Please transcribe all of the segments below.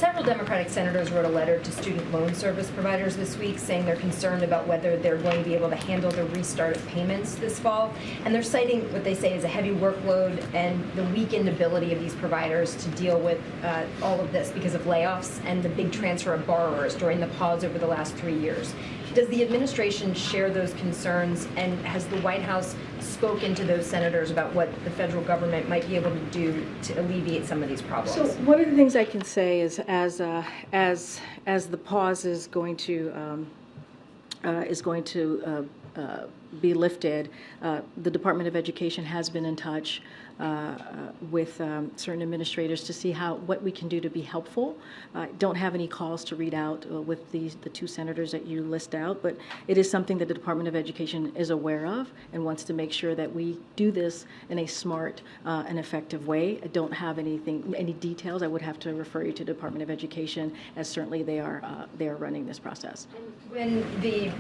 Several Democratic senators wrote a letter to student loan service providers this week saying they're concerned about whether they're going to be able to handle the restart of payments this fall. And they're citing what they say is a heavy workload and the weakened ability of these providers to deal with all of this because of layoffs and the big transfer of borrowers during the pause over the last 3 years. Does the administration share those concerns, and has the White House spoken to those senators about what the federal government might be able to do to alleviate some of these problems? So one of the things I can say is, as the pause is going to be lifted, the Department of Education has been in touch with certain administrators to see what we can do to be helpful. Don't have any calls to read out with the two senators that you list out, but it is something that the Department of Education is aware of and wants to make sure that we do this in a smart and effective way. I don't have any details. I would have to refer you to the Department of Education, as certainly they are running this process. When the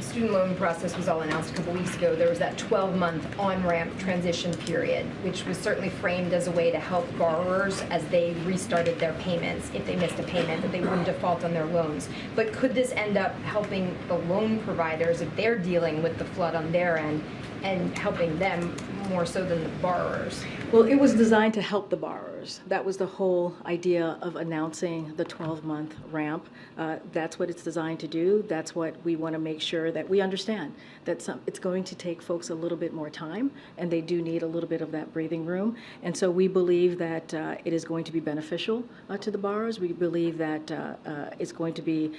student loan process was all announced a couple weeks ago, there was that 12-month on-ramp transition period, which was certainly framed as a way to help borrowers as they restarted their payments. If they missed a payment, that they wouldn't default on their loans. But could this end up helping the loan providers if they're dealing with the flood on their end and helping them more so than the borrowers? Well, it was designed to help the borrowers. That was the whole idea of announcing the 12-month ramp. That's what it's designed to do. That's what we want to make sure that we understand, that it's going to take folks a little bit more time, and they do need a little bit of that breathing room. And so we believe that it is going to be beneficial to the borrowers. We believe that it's going to be,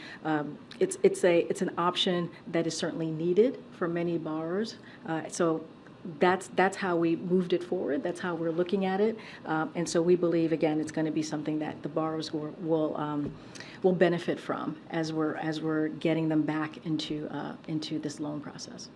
it's an option that is certainly needed for many borrowers. So that's how we moved it forward. That's how we're looking at it, and so we believe, again, it's going to be something that the borrowers will benefit from as we're getting them back into this loan process.